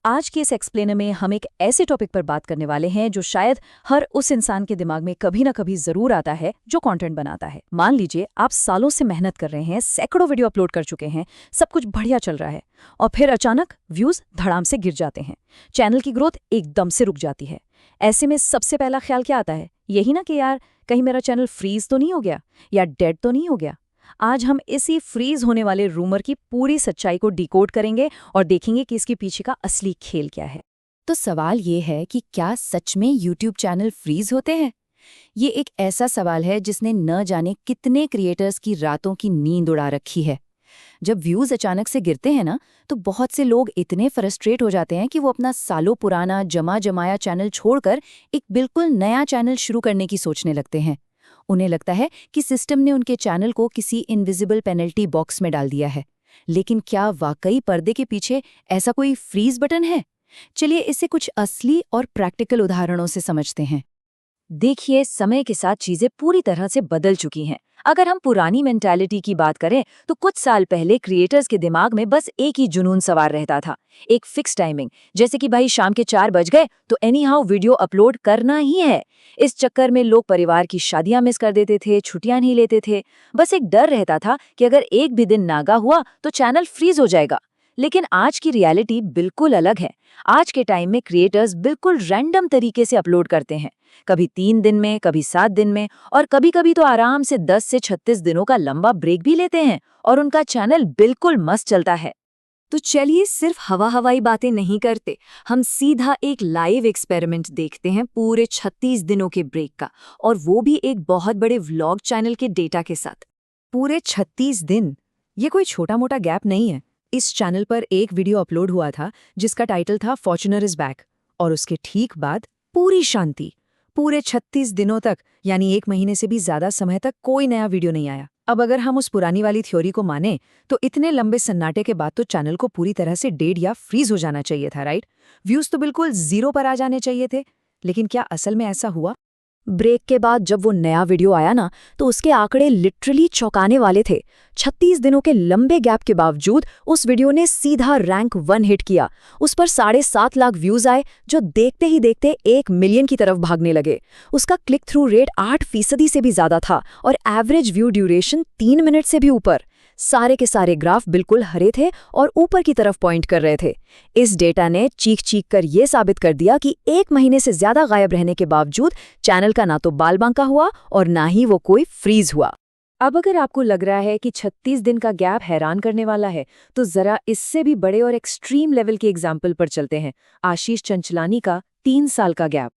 आज के इस एक्सप्लेनर में हम एक ऐसे टॉपिक पर बात करने वाले हैं जो शायद हर उस इंसान के दिमाग में कभी ना कभी जरूर आता है जो कंटेंट बनाता है। मान लीजिए आप सालों से मेहनत कर रहे हैं, सैकड़ों वीडियो अपलोड कर चुके हैं, सब कुछ बढ़िया चल रहा है और फिर अचानक व्यूज धड़ाम से गिर जाते हैं, चैनल की ग्रोथ एकदम से रुक जाती है। ऐसे में सबसे पहला ख्याल क्या आता है? यही ना कि यार कहीं मेरा चैनल फ्रीज तो नहीं हो गया या डेड तो नहीं हो गया। आज हम इसी फ्रीज होने वाले रूमर की पूरी सच्चाई को डिकोड करेंगे और देखेंगे कि इसके पीछे का असली खेल क्या है। तो सवाल ये है कि क्या सच में YouTube चैनल फ्रीज होते हैं? ये एक ऐसा सवाल है जिसने न जाने कितने क्रिएटर्स की रातों की नींद उड़ा रखी है। जब व्यूज अचानक से गिरते हैं ना, तो बहुत से लोग इतने फ्रस्ट्रेट हो जाते हैं कि वो अपना सालों पुराना जमा जमाया चैनल छोड़कर एक बिल्कुल नया चैनल शुरू करने की सोचने लगते हैं। उन्हें लगता है कि सिस्टम ने उनके चैनल को किसी इनविजिबल पेनल्टी बॉक्स में डाल दिया है। लेकिन क्या वाकई पर्दे के पीछे ऐसा कोई फ्रीज बटन है? चलिए इसे कुछ असली और प्रैक्टिकल उदाहरणों से समझते हैं। देखिए, समय के साथ चीजें पूरी तरह से बदल चुकी हैं। अगर हम पुरानी मेंटालिटी की बात करें तो कुछ साल पहले क्रिएटर्स के दिमाग में बस एक ही जुनून सवार रहता था, एक फिक्स टाइमिंग, जैसे कि भाई शाम के 4 बज गए तो एनी हाउ वीडियो अपलोड करना ही है। इस चक्कर में लोग परिवार की शादियां मिस कर देते थे, छुट्टियां नहीं लेते थे। बस एक डर रहता था कि अगर एक भी दिन नागा हुआ तो चैनल फ्रीज हो जाएगा। लेकिन आज की रियलिटी बिल्कुल अलग है। आज के टाइम में क्रिएटर्स बिल्कुल रैंडम तरीके से अपलोड करते हैं, कभी 3 दिन में, कभी 7 दिन में और कभी कभी तो आराम से 10 से 36 दिनों का लंबा ब्रेक भी लेते हैं और उनका चैनल बिल्कुल मस्त चलता है। तो चलिए सिर्फ हवाई बातें नहीं करते, हम सीधा एक लाइव एक्सपेरिमेंट देखते हैं पूरे 36 दिनों के ब्रेक का, और वो भी एक बहुत बड़े व्लॉग चैनल के डेटा के साथ। पूरे 36 दिन, ये कोई छोटा मोटा गैप नहीं है। इस चैनल पर एक वीडियो अपलोड हुआ था जिसका टाइटल था फॉर्च्यूनर इज बैक, और उसके ठीक बाद पूरी शांति। पूरे 36 दिनों तक, यानी 1 महीने से भी ज्यादा समय तक कोई नया वीडियो नहीं आया। अब अगर हम उस पुरानी वाली थ्योरी को माने तो इतने लंबे सन्नाटे के बाद तो चैनल को पूरी तरह से डेड या फ्रीज हो जाना चाहिए था, राइट? व्यूज तो बिल्कुल 0 पर आ जाने चाहिए थे। लेकिन क्या असल में ऐसा हुआ? ब्रेक के बाद जब वो नया वीडियो आया ना, तो उसके आंकड़े लिटरली चौंकाने वाले थे। 36 दिनों के लंबे गैप के बावजूद उस वीडियो ने सीधा रैंक 1 हिट किया। उस पर 7.5 लाख व्यूज आए, जो देखते ही देखते 1 मिलियन की तरफ भागने लगे। उसका क्लिक थ्रू रेट 8% से भी ज्यादा था और एवरेज व्यू ड्यूरेशन 3 मिनट से भी ऊपर। सारे के सारे ग्राफ बिल्कुल हरे थे और ऊपर की तरफ पॉइंट कर रहे थे। इस डेटा ने चीख चीख कर ये साबित कर दिया कि 1 महीने से ज्यादा गायब रहने के बावजूद चैनल का ना तो बाल बांका हुआ और ना ही वो कोई फ्रीज हुआ। अब अगर आपको लग रहा है कि 36 दिन का गैप हैरान करने वाला है, तो जरा इससे भी बड़े और एक्सट्रीम लेवल के एग्जाम्पल पर चलते हैं। आशीष चंचलानी का 3 साल का गैप।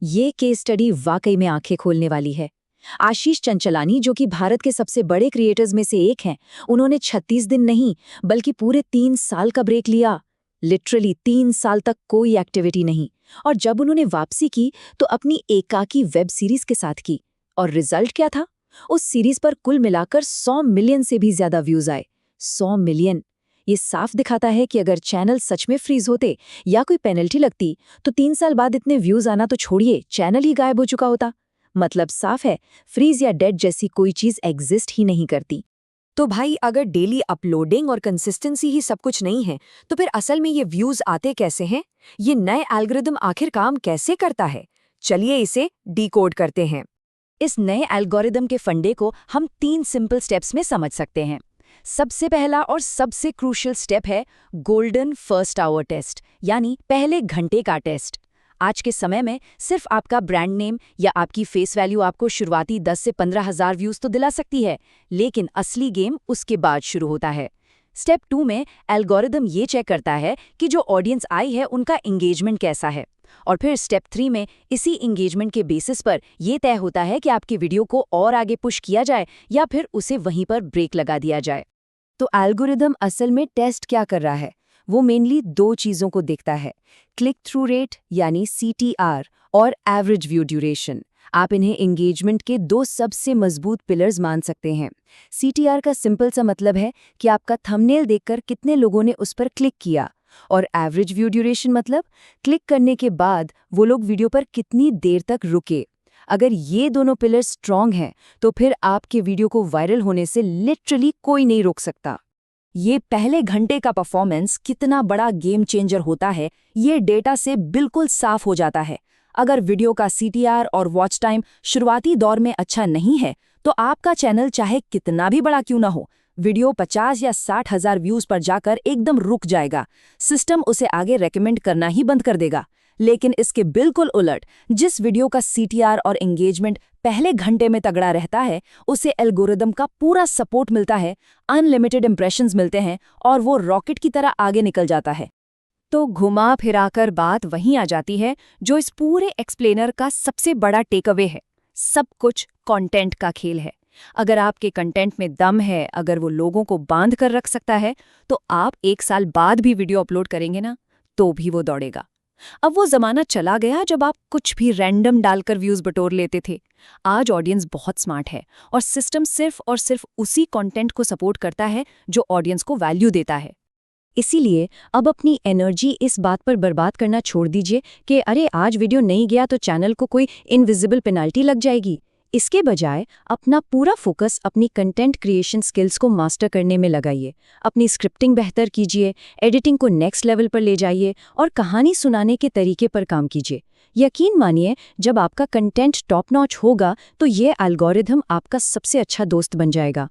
ये केस स्टडी वाकई में आंखें खोलने वाली है। आशीष चंचलानी, जो कि भारत के सबसे बड़े क्रिएटर्स में से एक हैं, उन्होंने 36 दिन नहीं बल्कि पूरे 3 साल का ब्रेक लिया। लिटरली 3 साल तक कोई एक्टिविटी नहीं। और जब उन्होंने वापसी की तो अपनी एकाकी वेब सीरीज के साथ की। और रिजल्ट क्या था? उस सीरीज पर कुल मिलाकर 100 मिलियन से भी ज्यादा व्यूज आए। 100 मिलियन! ये साफ दिखाता है कि अगर चैनल सच में फ्रीज होते या कोई पेनल्टी लगती तो 3 साल बाद इतने व्यूज आना तो छोड़िए, चैनल ही गायब हो चुका होता। मतलब साफ है, फ्रीज या डेड जैसी कोई चीज एग्जिस्ट ही नहीं करती। तो भाई, अगर डेली अपलोडिंग और कंसिस्टेंसी ही सब कुछ नहीं है, तो फिर असल में ये व्यूज आते कैसे हैं? ये नए एल्गोरिदम आखिर काम कैसे करता है? चलिए इसे डिकोड करते हैं। इस नए एल्गोरिदम के फंडे को हम 3 सिंपल स्टेप्स में समझ सकते हैं। सबसे पहला और सबसे क्रूशियल स्टेप है गोल्डन फर्स्ट आवर टेस्ट, यानी पहले घंटे का टेस्ट। आज के समय में सिर्फ आपका ब्रांड नेम या आपकी फेस वैल्यू आपको शुरुआती 10 से 15,000 व्यूज तो दिला सकती है, लेकिन असली गेम उसके बाद शुरू होता है। स्टेप 2 में एल्गोरिदम ये चेक करता है कि जो ऑडियंस आई है उनका एंगेजमेंट कैसा है। और फिर स्टेप 3 में इसी एंगेजमेंट के बेसिस पर यह तय होता है कि आपकी वीडियो को और आगे पुश किया जाए या फिर उसे वहीं पर ब्रेक लगा दिया जाए। तो एल्गोरिदम असल में टेस्ट क्या कर रहा है? वो मेनली 2 चीज़ों को देखता है, क्लिक थ्रू रेट यानी CTR और एवरेज व्यू ड्यूरेशन। आप इन्हें एंगेजमेंट के 2 सबसे मजबूत पिलर्स मान सकते हैं। CTR का सिंपल सा मतलब है कि आपका थंबनेल देखकर कितने लोगों ने उस पर क्लिक किया, और एवरेज व्यू ड्यूरेशन मतलब क्लिक करने के बाद वो लोग वीडियो पर कितनी देर तक रुके। अगर ये दोनों पिलर स्ट्रांग हैं तो फिर आपके वीडियो को वायरल होने से लिटरली कोई नहीं रोक सकता। ये पहले घंटे का परफॉर्मेंस कितना बड़ा गेम चेंजर होता है, ये डेटा से बिल्कुल साफ हो जाता है। अगर वीडियो का CTR और वॉच टाइम शुरुआती दौर में अच्छा नहीं है, तो आपका चैनल चाहे कितना भी बड़ा क्यों ना हो, वीडियो 50 या 60 हजार व्यूज पर जाकर एकदम रुक जाएगा। सिस्टम उसे आगे रेकमेंड करना ही बंद कर देगा। लेकिन इसके बिल्कुल उलट, जिस वीडियो का CTR और एंगेजमेंट पहले घंटे में तगड़ा रहता है, उसे एल्गोरिदम का पूरा सपोर्ट मिलता है, अनलिमिटेड इंप्रेशंस मिलते हैं और वो रॉकेट की तरह आगे निकल जाता है। तो घुमा फिराकर बात वहीं आ जाती है जो इस पूरे एक्सप्लेनर का सबसे बड़ा टेक अवे है। सब कुछ कंटेंट का खेल है। अगर आपके कंटेंट में दम है, अगर वो लोगों को बांध कर रख सकता है, तो आप 1 साल बाद भी वीडियो अपलोड करेंगे ना, तो भी वो दौड़ेगा। अब वो जमाना चला गया जब आप कुछ भी रैंडम डालकर व्यूज बटोर लेते थे। आज ऑडियंस बहुत स्मार्ट है और सिस्टम सिर्फ और सिर्फ उसी कंटेंट को सपोर्ट करता है जो ऑडियंस को वैल्यू देता है। इसीलिए अब अपनी एनर्जी इस बात पर बर्बाद करना छोड़ दीजिए कि अरे आज वीडियो नहीं गया तो चैनल को कोई इनविजिबल पेनल्टी लग जाएगी। इसके बजाय अपना पूरा फोकस अपनी कंटेंट क्रिएशन स्किल्स को मास्टर करने में लगाइए। अपनी स्क्रिप्टिंग बेहतर कीजिए, एडिटिंग को नेक्स्ट लेवल पर ले जाइए और कहानी सुनाने के तरीके पर काम कीजिए। यकीन मानिए, जब आपका कंटेंट टॉप नॉच होगा तो ये एल्गोरिथम आपका सबसे अच्छा दोस्त बन जाएगा।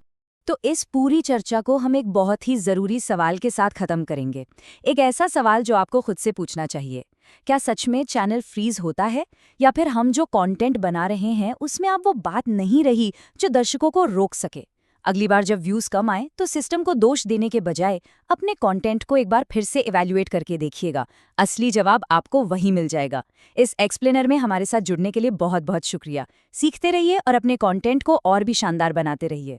तो इस पूरी चर्चा को हम एक बहुत ही ज़रूरी सवाल के साथ ख़त्म करेंगे। एक ऐसा सवाल जो आपको खुद से पूछना चाहिए, क्या सच में चैनल फ्रीज होता है, या फिर हम जो कंटेंट बना रहे हैं उसमें अब वो बात नहीं रही जो दर्शकों को रोक सके। अगली बार जब व्यूज़ कम आए तो सिस्टम को दोष देने के बजाय अपने कंटेंट को एक बार फिर से इवैल्यूएट करके देखिएगा। असली जवाब आपको वहीं मिल जाएगा। इस एक्सप्लेनर में हमारे साथ जुड़ने के लिए बहुत बहुत शुक्रिया। सीखते रहिए और अपने कंटेंट को और भी शानदार बनाते रहिए।